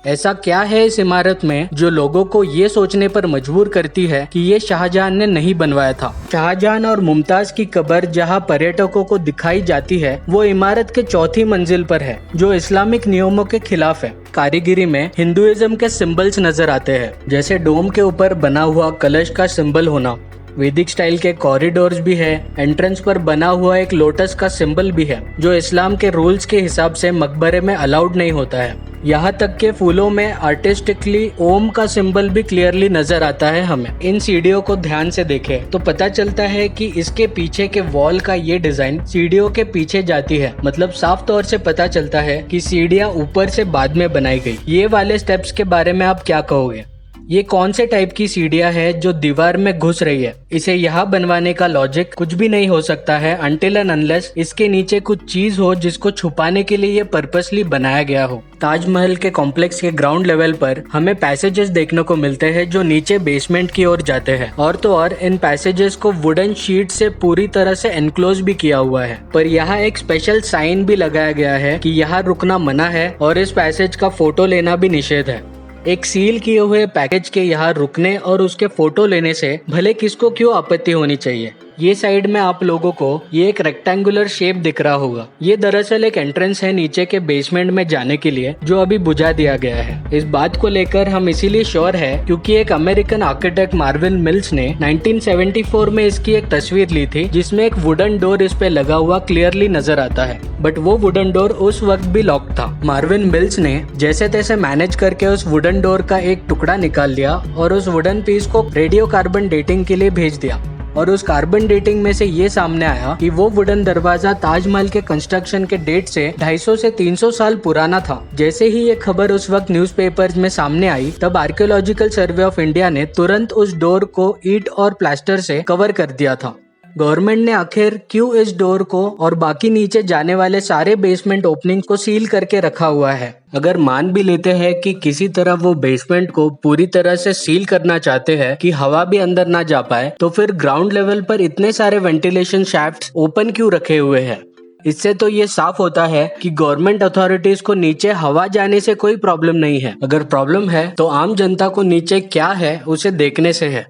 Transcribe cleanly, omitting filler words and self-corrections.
ऐसा क्या है इस इमारत में जो लोगों को ये सोचने पर मजबूर करती है कि ये शाहजहां ने नहीं बनवाया था। शाहजहां और मुमताज की कब्र जहां पर्यटकों को दिखाई जाती है वो इमारत के चौथी मंजिल पर है, जो इस्लामिक नियमों के खिलाफ है। कारीगरी में हिंदुइज्म के सिंबल्स नजर आते हैं, जैसे डोम के ऊपर बना हुआ कलश का सिंबल होना। वैदिक स्टाइल के कॉरिडोर्स भी है। एंट्रेंस पर बना हुआ एक लोटस का सिंबल भी है, जो इस्लाम के रूल्स के हिसाब से मकबरे में अलाउड नहीं होता है। यहाँ तक के फूलों में आर्टिस्टिकली ओम का सिंबल भी क्लियरली नजर आता है हमें। इन सीढ़ियों को ध्यान से देखें तो पता चलता है कि इसके पीछे के वॉल का ये डिजाइन सीढ़ियों के पीछे जाती है। मतलब साफ तौर से पता चलता है कि सीढ़ियाँ ऊपर से बाद में बनाई गई। ये वाले स्टेप्स के बारे में आप क्या कहोगे? ये कौन से टाइप की सीढ़ियाँ है जो दीवार में घुस रही है? इसे यहाँ बनवाने का लॉजिक कुछ भी नहीं हो सकता है अनटिल एंड अनलेस इसके नीचे कुछ चीज हो जिसको छुपाने के लिए ये पर्पसली बनाया गया हो। ताजमहल के कॉम्प्लेक्स के ग्राउंड लेवल पर हमें पैसेजेस देखने को मिलते हैं जो नीचे बेसमेंट की ओर जाते हैं, और तो और इन पैसेजेस को वुडन शीट से पूरी तरह से एनक्लोज भी किया हुआ है। पर यहाँ एक स्पेशल साइन भी लगाया गया है कि यहाँ रुकना मना है और इस पैसेज का फोटो लेना भी निषेध है। एक सील किए हुए पैकेज के यहाँ रुकने और उसके फोटो लेने से भले किसको क्यों आपत्ति होनी चाहिए। ये साइड में आप लोगों को ये एक रेक्टेंगुलर शेप दिख रहा होगा। ये दरअसल एक एंट्रेंस है नीचे के बेसमेंट में जाने के लिए, जो अभी बुझा दिया गया है। इस बात को लेकर हम इसीलिए श्योर है क्योंकि एक अमेरिकन आर्किटेक्ट मार्विन मिल्स ने 1974 में इसकी एक तस्वीर ली थी, जिसमें एक वुडन डोर इस पे लगा हुआ क्लियरली नजर आता है। बट वो वुडन डोर उस वक्त भी लॉक था। मार्विन मिल्स ने जैसे तैसे मैनेज करके उस वुडन डोर का एक टुकड़ा निकाल लिया और उस वुडन पीस को रेडियो कार्बन डेटिंग के लिए भेज दिया। और उस कार्बन डेटिंग में से ये सामने आया कि वो वुडन दरवाजा ताजमहल के कंस्ट्रक्शन के डेट से 250 से 300 साल पुराना था। जैसे ही ये खबर उस वक्त न्यूज़पेपर्स में सामने आई, तब आर्कियोलॉजिकल सर्वे ऑफ इंडिया ने तुरंत उस डोर को ईंट और प्लास्टर से कवर कर दिया था। गवर्नमेंट ने आखिर क्यों इस डोर को और बाकी नीचे जाने वाले सारे बेसमेंट ओपनिंग को सील करके रखा हुआ है? अगर मान भी लेते हैं कि किसी तरह वो बेसमेंट को पूरी तरह से सील करना चाहते हैं कि हवा भी अंदर ना जा पाए, तो फिर ग्राउंड लेवल पर इतने सारे वेंटिलेशन शाफ्ट्स ओपन क्यों रखे हुए हैं? इससे तो ये साफ होता है कि गवर्नमेंट अथॉरिटीज को नीचे हवा जाने से कोई प्रॉब्लम नहीं है। अगर प्रॉब्लम है तो आम जनता को नीचे क्या है उसे देखने से है।